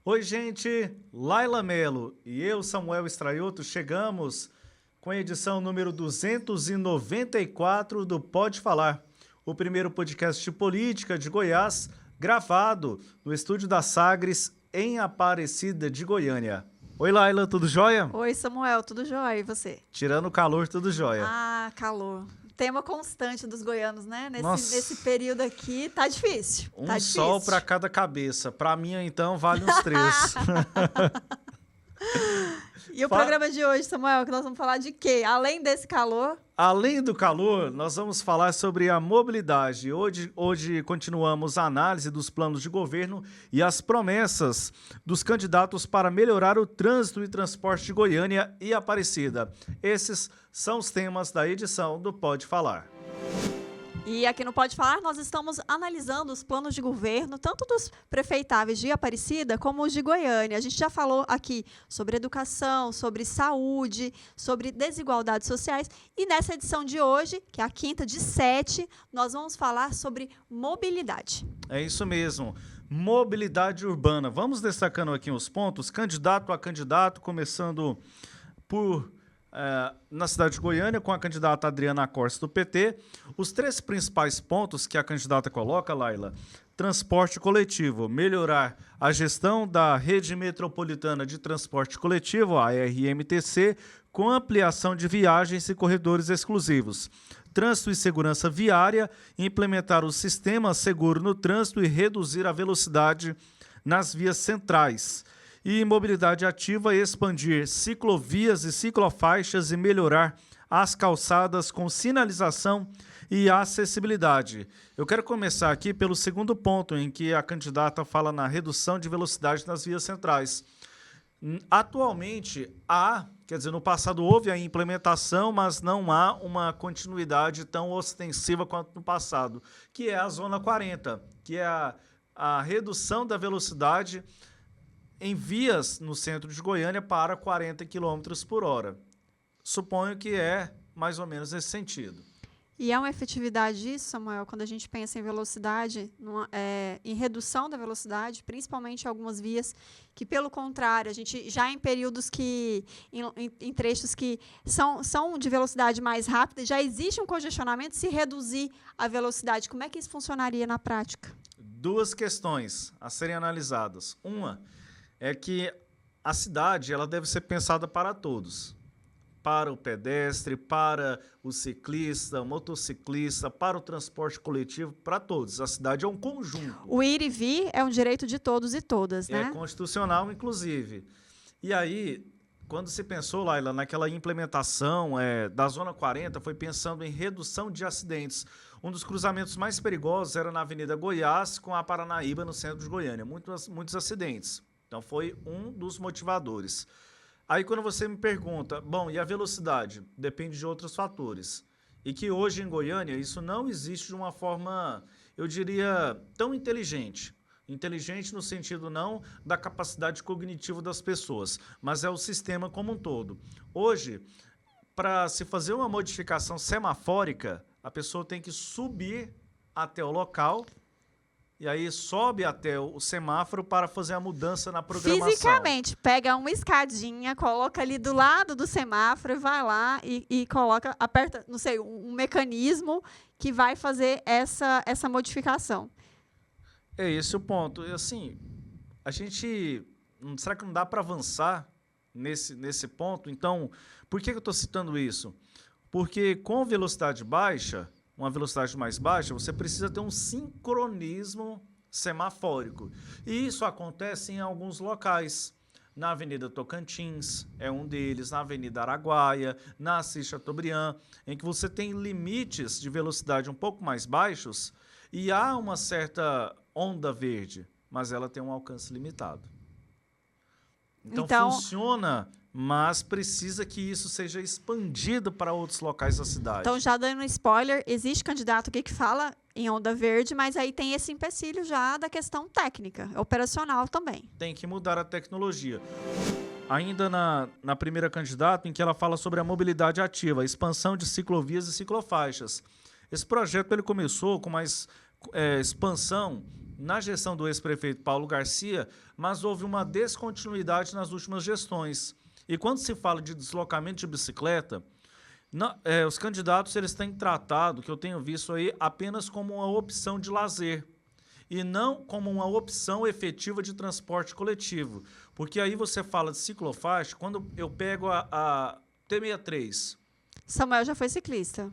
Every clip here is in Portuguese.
Oi, gente, Laila Melo e eu, Samuel Estraioto, chegamos com a edição número 294 do Pode Falar, o primeiro podcast de política de Goiás, gravado no estúdio da Sagres, em Aparecida de Goiânia. Oi, Laila, tudo jóia? Oi, Samuel, tudo jóia? E você? Tirando o calor, tudo jóia. Ah, calor. Tema constante dos goianos, né? Nossa. Nesse período aqui, tá difícil. Um sol para cada cabeça. Para mim, então, vale uns 3. E o programa de hoje, Samuel, que nós vamos falar de quê? Além desse calor? Além do calor, nós vamos falar sobre a mobilidade. Hoje continuamos a análise dos planos de governo e as promessas dos candidatos para melhorar o trânsito e transporte de Goiânia e Aparecida. Esses são os temas da edição do Pode Falar. E aqui no Pode Falar, nós estamos analisando os planos de governo, tanto dos prefeitáveis de Aparecida como os de Goiânia. A gente já falou aqui sobre educação, sobre saúde, sobre desigualdades sociais. E nessa edição de hoje, que é a quinta de 7, nós vamos falar sobre mobilidade. É isso mesmo. Mobilidade urbana. Vamos destacando aqui os pontos, candidato a candidato, começando na cidade de Goiânia, com a candidata Adriana Corse, do PT. Os 3 principais pontos que a candidata coloca, Laila: transporte coletivo, melhorar a gestão da rede metropolitana de transporte coletivo, a RMTC, com ampliação de viagens e corredores exclusivos. Trânsito e segurança viária, implementar o sistema seguro no trânsito e reduzir a velocidade nas vias centrais. E mobilidade ativa, expandir ciclovias e ciclofaixas e melhorar as calçadas com sinalização e acessibilidade. Eu quero começar aqui pelo segundo ponto, em que a candidata fala na redução de velocidade nas vias centrais. Atualmente, no passado houve a implementação, mas não há uma continuidade tão ostensiva quanto no passado, que é a Zona 40, que é a redução da velocidade em vias no centro de Goiânia para 40 km por hora. Suponho que é mais ou menos nesse sentido. E é uma efetividade disso, Samuel, quando a gente pensa em velocidade, em redução da velocidade, principalmente em algumas vias que, pelo contrário, a gente já em períodos em trechos que são de velocidade mais rápida, já existe um congestionamento. Se reduzir a velocidade, como é que isso funcionaria na prática? 2 questões a serem analisadas. Uma é que a cidade ela deve ser pensada para todos. Para o pedestre, para o ciclista, o motociclista, para o transporte coletivo, para todos. A cidade é um conjunto. O ir e vir é um direito de todos e todas, né? É constitucional, inclusive. E aí, quando se pensou, Laila, naquela implementação da Zona 40, foi pensando em redução de acidentes. Um dos cruzamentos mais perigosos era na Avenida Goiás com a Paranaíba, no centro de Goiânia. Muitos acidentes. Então, foi um dos motivadores. Aí, quando você me pergunta, bom, e a velocidade? Depende de outros fatores. E que hoje, em Goiânia, isso não existe de uma forma, eu diria, tão inteligente. Inteligente no sentido não da capacidade cognitiva das pessoas, mas é o sistema como um todo. Hoje, para se fazer uma modificação semafórica, a pessoa tem que subir até o local. E aí sobe até o semáforo para fazer a mudança na programação. Fisicamente, pega uma escadinha, coloca ali do lado do semáforo e vai lá e coloca, aperta, não sei, um mecanismo que vai fazer essa modificação. É esse o ponto. E assim, será que não dá para avançar nesse ponto? Então, por que eu estou citando isso? Porque com velocidade baixa, uma velocidade mais baixa, você precisa ter um sincronismo semafórico. E isso acontece em alguns locais. Na Avenida Tocantins é um deles, na Avenida Araguaia, na Assis Chateaubriand, em que você tem limites de velocidade um pouco mais baixos e há uma certa onda verde, mas ela tem um alcance limitado. Então funciona, mas precisa que isso seja expandido para outros locais da cidade. Então, já dando um spoiler, existe candidato aqui que fala em onda verde, mas aí tem esse empecilho já da questão técnica, operacional também. Tem que mudar a tecnologia. Ainda na primeira candidata, em que ela fala sobre a mobilidade ativa, a expansão de ciclovias e ciclofaixas. Esse projeto ele começou com mais expansão na gestão do ex-prefeito Paulo Garcia, mas houve uma descontinuidade nas últimas gestões. E quando se fala de deslocamento de bicicleta, os candidatos eles têm tratado, que eu tenho visto aí, apenas como uma opção de lazer e não como uma opção efetiva de transporte coletivo. Porque aí você fala de ciclofaixa, quando eu pego a T63... Samuel já foi ciclista.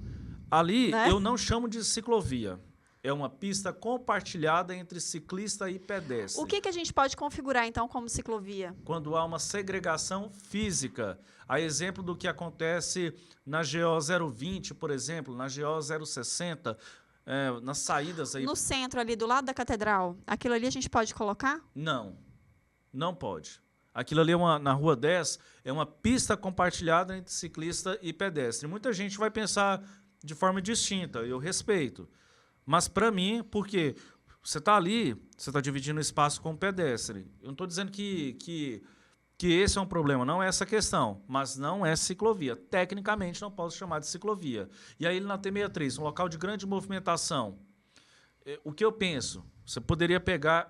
Ali, né? eu não chamo de ciclovia. É uma pista compartilhada entre ciclista e pedestre. O que a gente pode configurar, então, como ciclovia? Quando há uma segregação física. A exemplo do que acontece na GO 020, por exemplo, na GO 060, nas saídas aí. No centro, ali, do lado da catedral, aquilo ali a gente pode colocar? Não, não pode. Aquilo ali, na Rua 10, é uma pista compartilhada entre ciclista e pedestre. Muita gente vai pensar de forma distinta, eu respeito. Mas, para mim, porque você está ali, você está dividindo espaço com o pedestre. Eu não estou dizendo que esse é um problema, não é essa a questão, mas não é ciclovia. Tecnicamente, não posso chamar de ciclovia. E aí, na T63, um local de grande movimentação, o que eu penso? Você poderia pegar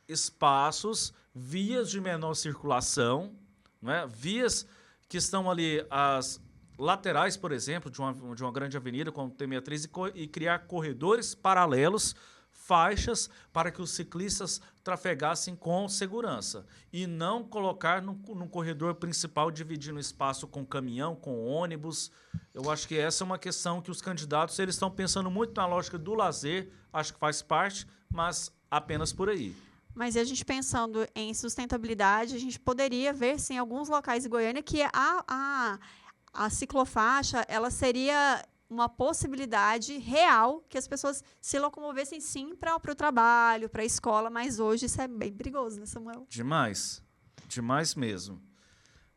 espaços, vias de menor circulação, né? Vias que estão ali, as laterais, por exemplo, de uma grande avenida como T63 e criar corredores paralelos, faixas para que os ciclistas trafegassem com segurança e não colocar num corredor principal dividindo espaço com caminhão, com ônibus. Eu acho que essa é uma questão que os candidatos eles estão pensando muito na lógica do lazer, acho que faz parte, mas apenas por aí. Mas e a gente pensando em sustentabilidade, a gente poderia ver, sim, em alguns locais de Goiânia que a ciclofaixa ela seria uma possibilidade real que as pessoas se locomovessem, sim, para o trabalho, para a escola, mas hoje isso é bem perigoso, né, Samuel? Demais. Demais mesmo.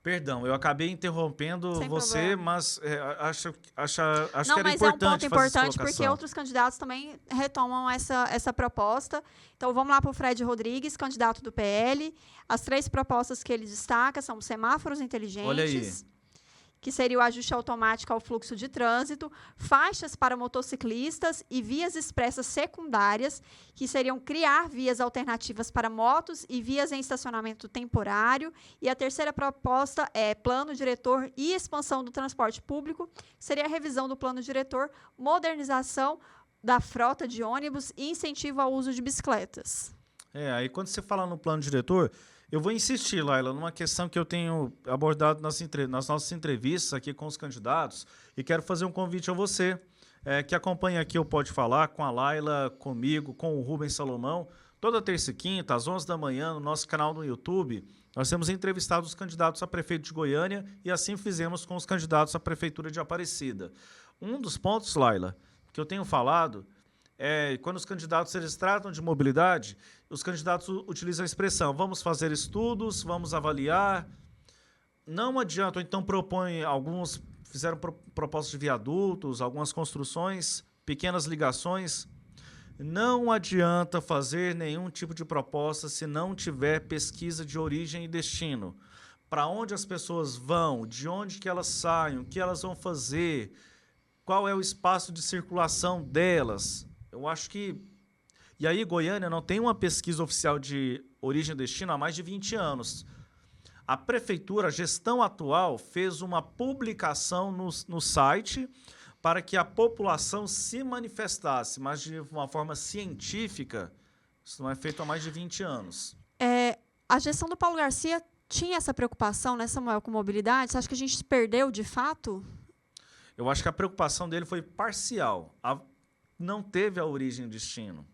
Perdão, eu acabei interrompendo Sem você, problema. mas acho Não, que era mas é um ponto importante fazer essa importante porque colocação. outros candidatos também retomam essa proposta. Então, vamos lá para o Fred Rodrigues, candidato do PL. As 3 propostas que ele destaca são semáforos inteligentes, Olha aí. que seria o ajuste automático ao fluxo de trânsito, faixas para motociclistas e vias expressas secundárias, que seriam criar vias alternativas para motos e vias em estacionamento temporário. E a terceira proposta é plano diretor e expansão do transporte público, que seria a revisão do plano diretor, modernização da frota de ônibus e incentivo ao uso de bicicletas. Aí quando você fala no plano diretor, eu vou insistir, Laila, numa questão que eu tenho abordado nas nossas entrevistas aqui com os candidatos e quero fazer um convite a você que acompanha aqui o Pode Falar com a Laila, comigo, com o Rubens Salomão. Toda terça e quinta, às 11 da manhã, no nosso canal no YouTube, nós temos entrevistado os candidatos a prefeito de Goiânia e assim fizemos com os candidatos à prefeitura de Aparecida. Um dos pontos, Laila, que eu tenho falado quando os candidatos eles tratam de mobilidade, os candidatos utilizam a expressão vamos fazer estudos, vamos avaliar. Não adianta, ou então propõem, alguns fizeram propostas de viadutos, algumas construções, pequenas ligações. Não adianta fazer nenhum tipo de proposta se não tiver pesquisa de origem e destino. Para onde as pessoas vão, de onde que elas saem, o que elas vão fazer, qual é o espaço de circulação delas. Eu acho que... E aí, Goiânia não tem uma pesquisa oficial de origem e destino há mais de 20 anos. A prefeitura, a gestão atual, fez uma publicação no site para que a população se manifestasse, mas de uma forma científica. Isso não é feito há mais de 20 anos. A gestão do Paulo Garcia tinha essa preocupação, né, Samuel, com mobilidade? Você acha que a gente perdeu, de fato? Eu acho que a preocupação dele foi parcial. Não teve a origem e destino.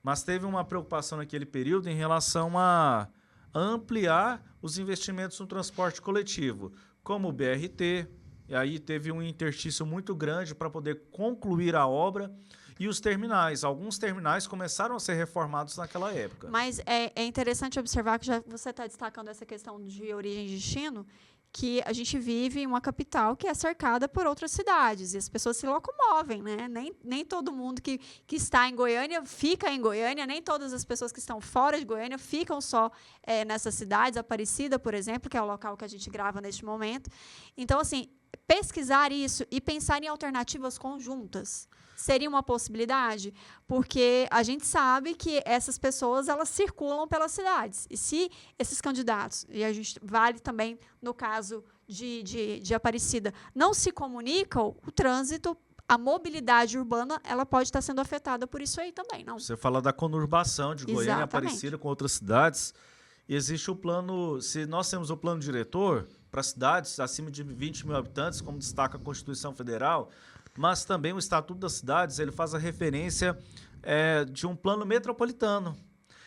Mas teve uma preocupação naquele período em relação a ampliar os investimentos no transporte coletivo, como o BRT, e aí teve um interstício muito grande para poder concluir a obra, e os terminais. Alguns terminais começaram a ser reformados naquela época. Mas é interessante observar que já você está destacando essa questão de origem e destino, que a gente vive em uma capital que é cercada por outras cidades, e as pessoas se locomovem, né? Nem todo mundo que está em Goiânia fica em Goiânia, nem todas as pessoas que estão fora de Goiânia ficam só nessas cidades. Aparecida, por exemplo, que é o local que a gente grava neste momento. Então, assim, pesquisar isso e pensar em alternativas conjuntas seria uma possibilidade, porque a gente sabe que essas pessoas elas circulam pelas cidades. E se esses candidatos, e a gente vale também no caso de Aparecida, não se comunicam, o trânsito, a mobilidade urbana, ela pode estar sendo afetada por isso aí também, não? Você fala da conurbação de Goiânia e Exatamente. Aparecida com outras cidades. E existe o plano, se nós temos o plano diretor para cidades acima de 20 mil habitantes, como destaca a Constituição Federal, mas também o Estatuto das Cidades, ele faz a referência de um plano metropolitano.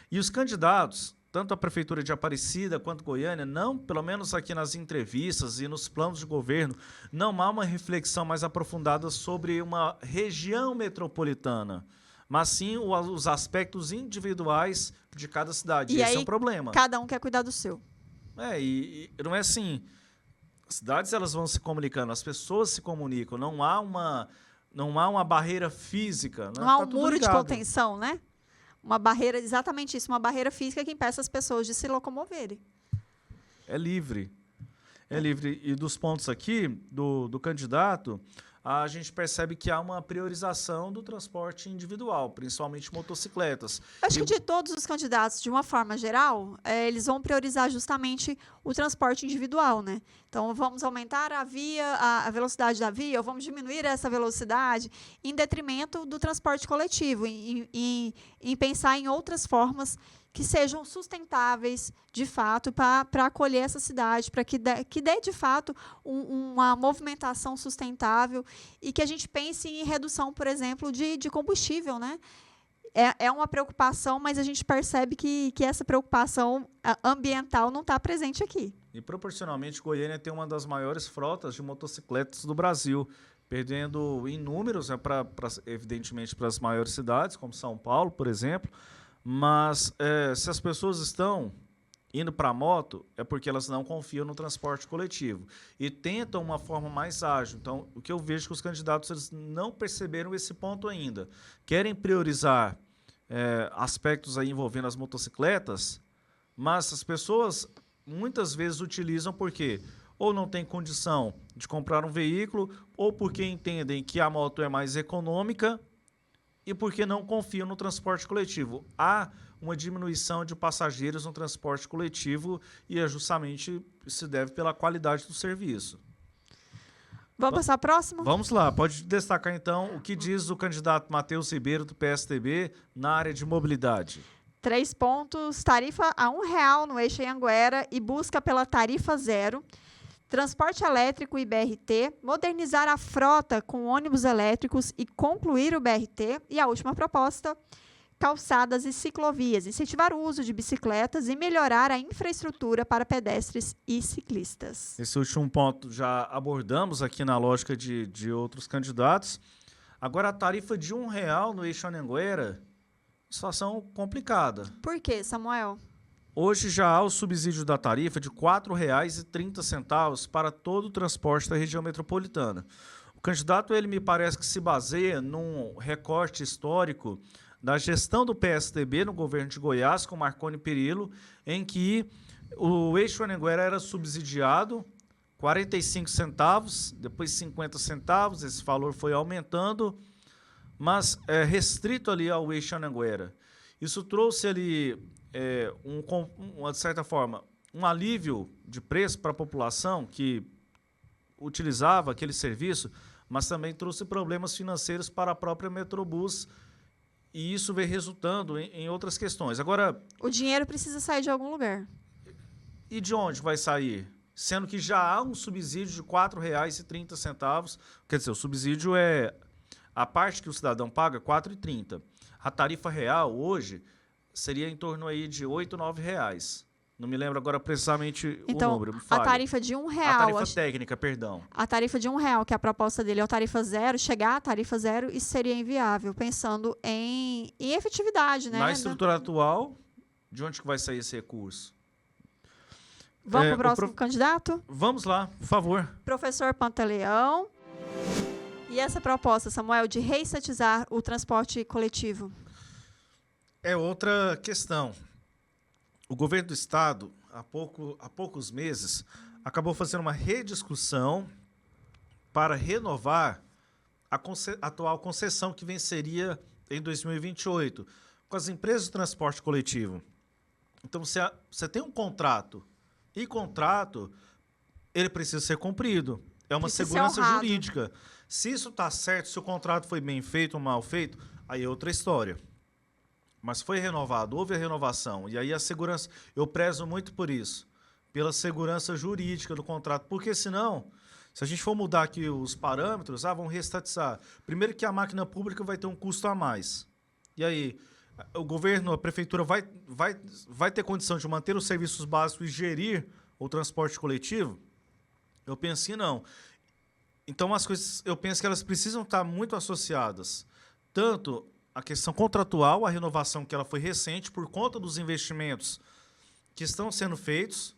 E os candidatos, tanto a Prefeitura de Aparecida quanto Goiânia, não, pelo menos aqui nas entrevistas e nos planos de governo, não há uma reflexão mais aprofundada sobre uma região metropolitana, mas sim os aspectos individuais de cada cidade. E esse aí, é um problema. cada um quer cuidar do seu. E não é assim. As cidades elas vão se comunicando, as pessoas se comunicam, não há uma barreira física. Não há Tá um tudo muro de ligado. contenção, né? Uma barreira, exatamente isso, uma barreira física que impeça as pessoas de se locomoverem. É livre. É livre. E dos pontos aqui, do candidato, a gente percebe que há uma priorização do transporte individual, principalmente motocicletas. Acho que de todos os candidatos, de uma forma geral, eles vão priorizar justamente o transporte individual, né? Então, vamos aumentar a velocidade da via, ou vamos diminuir essa velocidade em detrimento do transporte coletivo, em pensar em outras formas que sejam sustentáveis, de fato, para acolher essa cidade, para que dê, de fato, uma movimentação sustentável e que a gente pense em redução, por exemplo, de combustível, né? É uma preocupação, mas a gente percebe que essa preocupação ambiental não está presente aqui. E, proporcionalmente, Goiânia tem uma das maiores frotas de motocicletas do Brasil, perdendo em números, evidentemente, para as maiores cidades, como São Paulo, por exemplo. Mas se as pessoas estão indo para a moto, é porque elas não confiam no transporte coletivo e tentam uma forma mais ágil. Então, o que eu vejo é que os candidatos eles não perceberam esse ponto ainda. Querem priorizar aspectos aí envolvendo as motocicletas, mas as pessoas muitas vezes utilizam porque ou não tem condição de comprar um veículo, ou porque entendem que a moto é mais econômica, e porque não confiam no transporte coletivo. Há uma diminuição de passageiros no transporte coletivo e justamente se deve pela qualidade do serviço. Vamos passar próximo? Vamos lá, pode destacar então o que diz o candidato Matheus Ribeiro do PSDB na área de mobilidade. 3 pontos, tarifa a R$1 no eixo Anhanguera e busca pela tarifa zero. Transporte elétrico e BRT, modernizar a frota com ônibus elétricos e concluir o BRT. E a última proposta, calçadas e ciclovias, incentivar o uso de bicicletas e melhorar a infraestrutura para pedestres e ciclistas. Esse último ponto já abordamos aqui na lógica de outros candidatos. Agora, a tarifa de R$1 no eixo Anhanguera, situação complicada. Por quê, Samuel? Hoje já há o subsídio da tarifa de R$ 4,30 para todo o transporte da região metropolitana. O candidato, ele me parece que se baseia num recorte histórico da gestão do PSDB no governo de Goiás, com Marconi Perillo, em que o eixo Anhanguera era subsidiado 45 centavos, depois 50 centavos, esse valor foi aumentando, mas restrito ali ao eixo Anhanguera. Isso trouxe ali de certa forma, um alívio de preço para a população que utilizava aquele serviço, mas também trouxe problemas financeiros para a própria Metrobus e isso vem resultando em outras questões. Agora, o dinheiro precisa sair de algum lugar. E de onde vai sair? Sendo que já há um subsídio de R$ 4,30. Quer dizer, o subsídio é a parte que o cidadão paga, R$ 4,30. A tarifa real hoje seria em torno aí de R$ 8, R$ 9. Não me lembro agora precisamente o número. Então, a tarifa de R$1... A tarifa técnica, perdão. A tarifa de R$1, que a proposta dele é a tarifa zero, chegar à tarifa zero, isso seria inviável, pensando em efetividade, né? Na estrutura atual, de onde que vai sair esse recurso? Vamos para o próximo candidato? Vamos lá, por favor. Professor Pantaleão. E essa proposta, Samuel, de reestatizar o transporte coletivo? É outra questão. O governo do estado, há poucos meses, acabou fazendo uma rediscussão para renovar a atual concessão que venceria em 2028 com as empresas de transporte coletivo. Então, você tem um contrato, e contrato, ele precisa ser cumprido. É uma segurança jurídica. Se isso está certo, se o contrato foi bem feito ou mal feito, aí é outra história. Mas foi renovado, houve a renovação. E aí a segurança, eu prezo muito por isso, pela segurança jurídica do contrato. Porque senão, se a gente for mudar aqui os parâmetros, vamos reestatizar. Primeiro que a máquina pública vai ter um custo a mais. E aí, o governo, a prefeitura vai ter condição de manter os serviços básicos e gerir o transporte coletivo? Eu penso que não. Então, as coisas, eu penso que elas precisam estar muito associadas. Tanto a questão contratual, a renovação que ela foi recente, por conta dos investimentos que estão sendo feitos.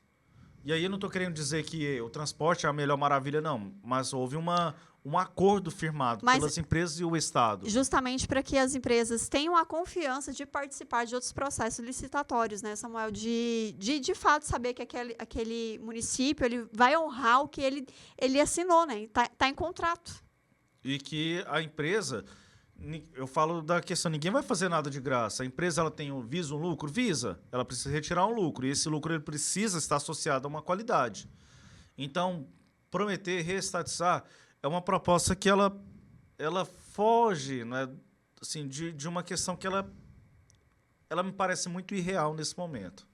E aí eu não estou querendo dizer que o transporte é a melhor maravilha, não. Mas houve um acordo firmado pelas empresas e o Estado. Justamente para que as empresas tenham a confiança de participar de outros processos licitatórios, né, Samuel? De fato saber que aquele município ele vai honrar o que ele assinou, né? Está em contrato. E que a empresa, eu falo da questão, ninguém vai fazer nada de graça. A empresa ela visa um lucro? Visa. Ela precisa retirar um lucro. E esse lucro ele precisa estar associado a uma qualidade. Então, prometer, reestatizar, é uma proposta que ela foge, né, assim, de uma questão que ela me parece muito irreal nesse momento.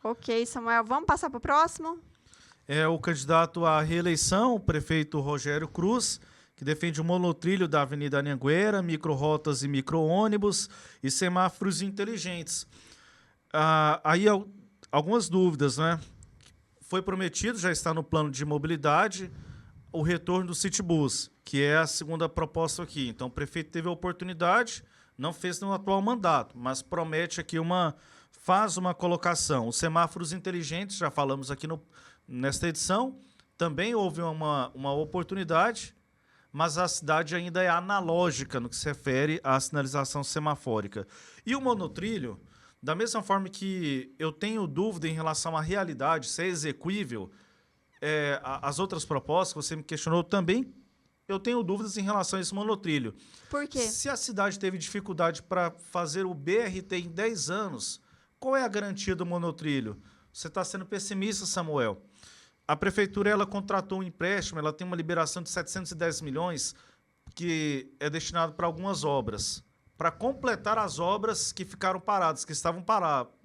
Ok, Samuel. Vamos passar para o próximo? É o candidato à reeleição, o prefeito Rogério Cruz, que defende o monotrilho da Avenida Anhanguera, micro-rotas e micro-ônibus e semáforos inteligentes. Aí algumas dúvidas, né? Foi prometido, já está no plano de mobilidade, o retorno do Citibus, que é a segunda proposta aqui. Então, o prefeito teve a oportunidade, não fez no atual mandato, mas promete aqui faz uma colocação. Os semáforos inteligentes, já falamos aqui nesta edição, também houve uma oportunidade, mas a cidade ainda é analógica no que se refere à sinalização semafórica. E o monotrilho, da mesma forma que eu tenho dúvida em relação à realidade, se é execuível, as outras propostas que você me questionou também, eu tenho dúvidas em relação a esse monotrilho. Por quê? Se a cidade teve dificuldade para fazer o BRT em 10 anos, qual é a garantia do monotrilho? Você está sendo pessimista, Samuel. A prefeitura ela contratou um empréstimo, ela tem uma liberação de 710 milhões que é destinado para algumas obras, para completar as obras que ficaram paradas, que estavam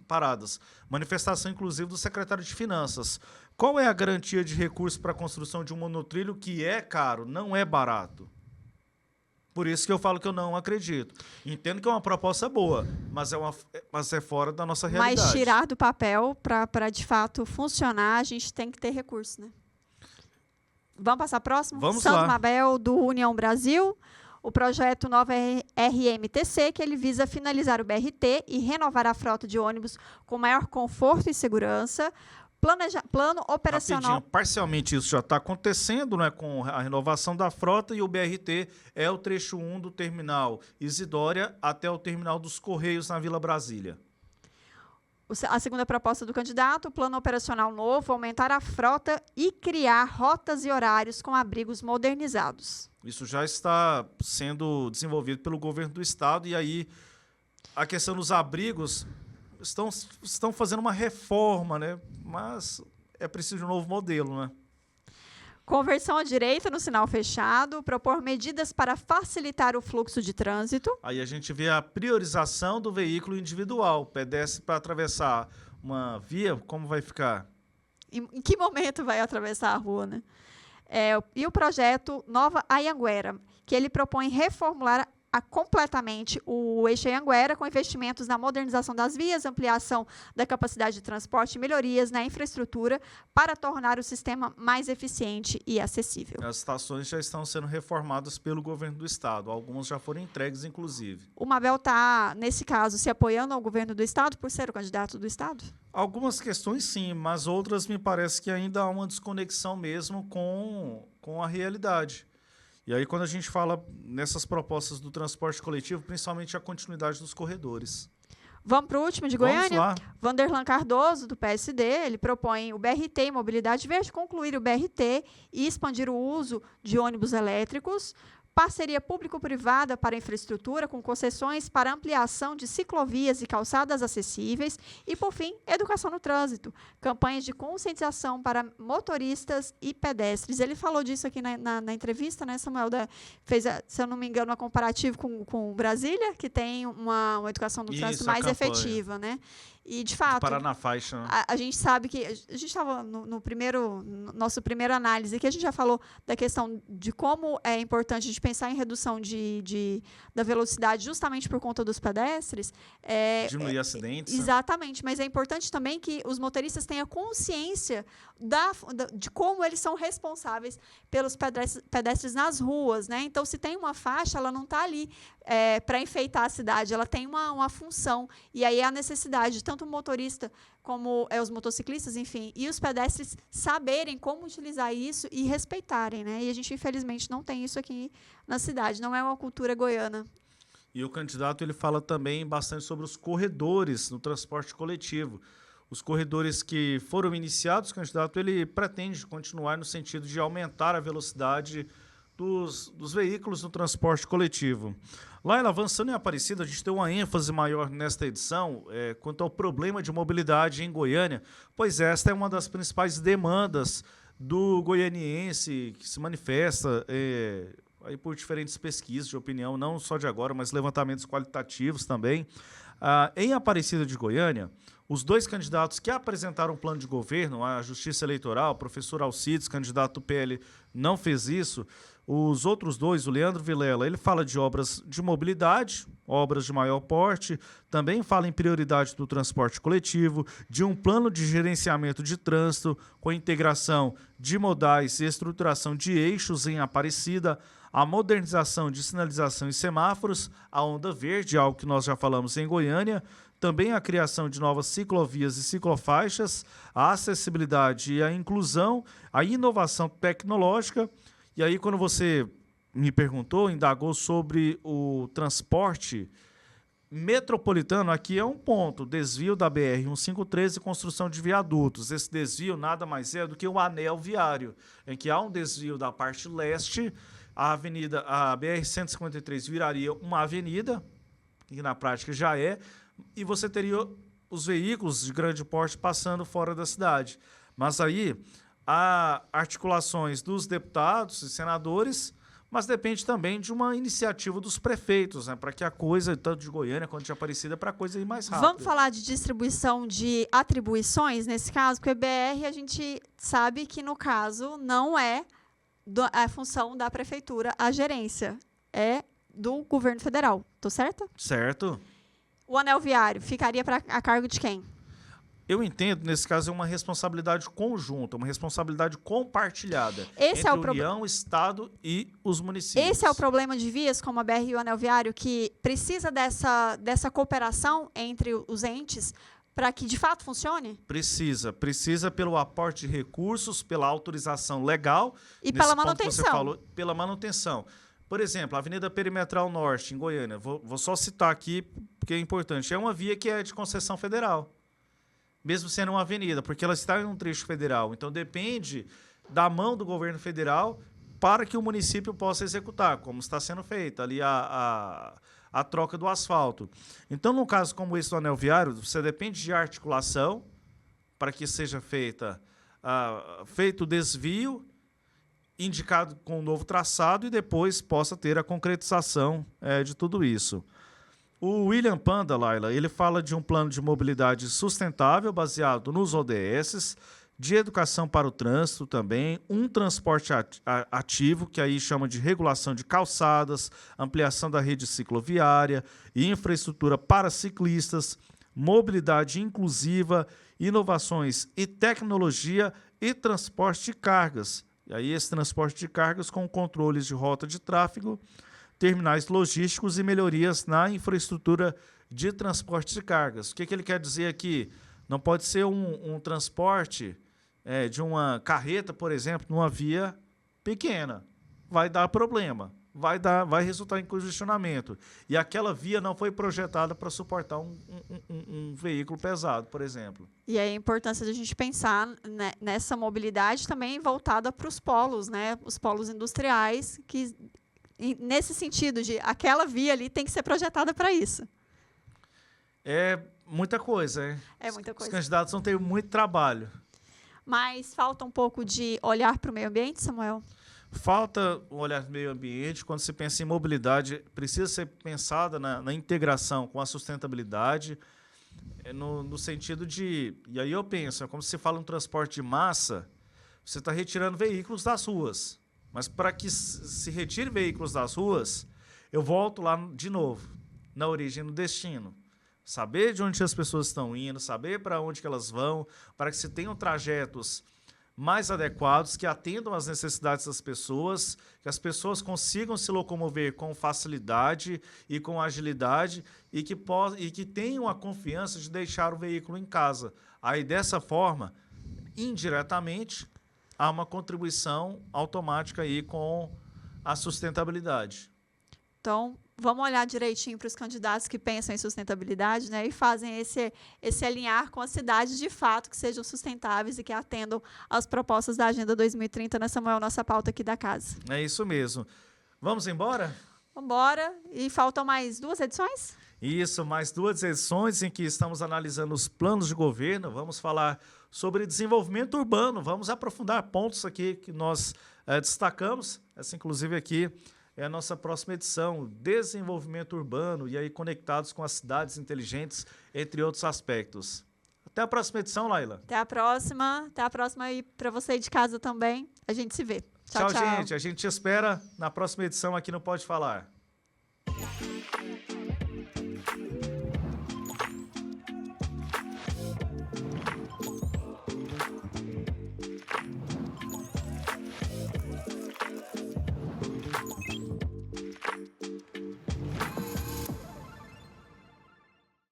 paradas. Manifestação, inclusive, do secretário de Finanças. Qual é a garantia de recursos para a construção de um monotrilho que é caro, não é barato? Por isso que eu falo que eu não acredito. Entendo que é uma proposta boa, mas é fora da nossa realidade. Mas tirar do papel para, de fato, funcionar, a gente tem que ter recurso, né? Vamos passar próximo? Vamos Santo lá. Mabel, do União Brasil. O projeto Nova RMTC, que ele visa finalizar o BRT e renovar a frota de ônibus com maior conforto e segurança. Plano operacional. Rapidinho, parcialmente isso já está acontecendo, né, com a renovação da frota, e o BRT é o trecho 1 do terminal Isidória até o terminal dos Correios na Vila Brasília. A segunda proposta do candidato, o plano operacional novo, aumentar a frota e criar rotas e horários com abrigos modernizados. Isso já está sendo desenvolvido pelo governo do estado, e aí a questão dos abrigos estão fazendo uma reforma, né? Mas é preciso de um novo modelo, né? Conversão à direita no sinal fechado, propor medidas para facilitar o fluxo de trânsito. Aí a gente vê a priorização do veículo individual, pedestre para atravessar uma via, como vai ficar? Em que momento vai atravessar a rua, né? E o projeto Nova Anhanguera, que ele propõe reformular completamente o eixo Anhanguera, com investimentos na modernização das vias, ampliação da capacidade de transporte e melhorias na infraestrutura para tornar o sistema mais eficiente e acessível. As estações já estão sendo reformadas pelo governo do estado, algumas já foram entregues, inclusive. O Mabel está, nesse caso, se apoiando ao governo do estado por ser o candidato do estado? Algumas questões sim, mas outras me parece que ainda há uma desconexão mesmo com a realidade. E aí, quando a gente fala nessas propostas do transporte coletivo, principalmente a continuidade dos corredores. Vamos para o último de Vamos Goiânia? lá. Vanderlan Cardoso, do PSD, ele propõe o BRT e mobilidade verde, concluir o BRT e expandir o uso de ônibus elétricos, parceria público-privada para infraestrutura, com concessões para ampliação de ciclovias e calçadas acessíveis e, por fim, educação no trânsito, campanhas de conscientização para motoristas e pedestres. Ele falou disso aqui na entrevista, né, Samuel? Fez, se eu não me engano, um comparativo com Brasília, que tem uma educação no trânsito mais efetiva, né? E, de fato, parar na faixa, né? a gente sabe que... A gente estava nossa primeira análise, que a gente já falou da questão de como é importante a gente pensar em redução da velocidade justamente por conta dos pedestres. Diminuir acidentes. Exatamente, mas é importante também que os motoristas tenham consciência de como eles são responsáveis pelos pedestres nas ruas, né? Então, se tem uma faixa, ela não está ali para enfeitar a cidade, ela tem uma função. E aí a necessidade, tanto o motorista como os motociclistas, enfim, e os pedestres saberem como utilizar isso e respeitarem, né? E a gente, infelizmente, não tem isso aqui na cidade, não é uma cultura goiana. E o candidato ele fala também bastante sobre os corredores no transporte coletivo. Os corredores que foram iniciados, o candidato ele pretende continuar no sentido de aumentar a velocidade dos veículos no transporte coletivo. Laila, avançando em Aparecida, a gente tem uma ênfase maior nesta edição quanto ao problema de mobilidade em Goiânia, pois esta é uma das principais demandas do goianiense que se manifesta aí por diferentes pesquisas de opinião, não só de agora, mas levantamentos qualitativos também. Em Aparecida de Goiânia, os dois candidatos que apresentaram um plano de governo, a Justiça Eleitoral, o professor Alcides, candidato do PL, não fez isso. Os outros dois, o Leandro Vilela, ele fala de obras de mobilidade, obras de maior porte, também fala em prioridade do transporte coletivo, de um plano de gerenciamento de trânsito com integração de modais e estruturação de eixos em Aparecida, a modernização de sinalização e semáforos, a onda verde, algo que nós já falamos em Goiânia, também a criação de novas ciclovias e ciclofaixas, a acessibilidade e a inclusão, a inovação tecnológica. E aí, quando você me perguntou, indagou sobre o transporte metropolitano, aqui é um ponto, desvio da BR-153 e construção de viadutos. Esse desvio nada mais é do que um anel viário, em que há um desvio da parte leste, a BR-153 viraria uma avenida, que na prática já é, e você teria os veículos de grande porte passando fora da cidade. Mas aí há articulações dos deputados e senadores, mas depende também de uma iniciativa dos prefeitos, né, para que a coisa, tanto de Goiânia quanto de Aparecida, para a coisa ir mais rápido. Vamos falar de distribuição de atribuições nesse caso, porque o BR a gente sabe que, no caso, não é a função da prefeitura, a gerência é do governo federal. Estou certa? Certo. O anel viário ficaria a cargo de quem? Eu entendo, nesse caso, é uma responsabilidade conjunta, uma responsabilidade compartilhada Esse entre a União, Estado e os municípios. Esse é o problema de vias como a BR e o anel viário, que precisa dessa cooperação entre os entes para que, de fato, funcione? Precisa pelo aporte de recursos, pela autorização legal. E pela manutenção. Você falou, pela manutenção. Por exemplo, a Avenida Perimetral Norte, em Goiânia, vou só citar aqui, porque é importante, é uma via que é de concessão federal, mesmo sendo uma avenida, porque ela está em um trecho federal. Então, depende da mão do governo federal para que o município possa executar, como está sendo feita ali a troca do asfalto. Então, num caso como esse do anel viário, você depende de articulação para que seja feito o desvio, indicado com um novo traçado e depois possa ter a concretização de tudo isso. O William Panda, Laila, ele fala de um plano de mobilidade sustentável baseado nos ODS, de educação para o trânsito também, um transporte ativo, que aí chama de regulação de calçadas, ampliação da rede cicloviária, infraestrutura para ciclistas, mobilidade inclusiva, inovações e tecnologia e transporte de cargas. E aí esse transporte de cargas com controles de rota de tráfego, terminais logísticos e melhorias na infraestrutura de transporte de cargas. O que ele quer dizer aqui? Não pode ser um transporte de uma carreta, por exemplo, numa via pequena. Vai dar problema. vai resultar em congestionamento. E aquela via não foi projetada para suportar um veículo pesado, por exemplo. E aí a importância de a gente pensar, né, nessa mobilidade também voltada para os polos, né? Os polos industriais, que nesse sentido de aquela via ali tem que ser projetada para isso. É muita coisa, hein? É muita coisa. Os candidatos vão ter muito trabalho. Mas falta um pouco de olhar para o meio ambiente, Samuel? Falta o olhar do meio ambiente. Quando se pensa em mobilidade, precisa ser pensada na integração com a sustentabilidade, no sentido de... E aí eu penso, como se fala em transporte de massa, você está retirando veículos das ruas. Mas para que se retire veículos das ruas, eu volto lá de novo, na origem, no destino. Saber de onde as pessoas estão indo, saber para onde que elas vão, para que se tenham trajetos mais adequados, que atendam às necessidades das pessoas, que as pessoas consigam se locomover com facilidade e com agilidade e que tenham a confiança de deixar o veículo em casa. Aí, dessa forma, indiretamente, há uma contribuição automática aí com a sustentabilidade. Então, vamos olhar direitinho para os candidatos que pensam em sustentabilidade, né, e fazem esse alinhar com as cidades de fato que sejam sustentáveis e que atendam às propostas da Agenda 2030, né, Samuel, nossa pauta aqui da casa. É isso mesmo. Vamos embora? Vamos embora. E faltam mais 2 edições? Isso, mais 2 edições em que estamos analisando os planos de governo. Vamos falar sobre desenvolvimento urbano. Vamos aprofundar pontos aqui que nós destacamos. Essa, inclusive, aqui é a nossa próxima edição, desenvolvimento urbano, e aí conectados com as cidades inteligentes, entre outros aspectos. Até a próxima edição, Laila. Até a próxima aí para você aí de casa também. A gente se vê. Tchau, tchau. Tchau, gente. A gente te espera na próxima edição aqui no Pode Falar.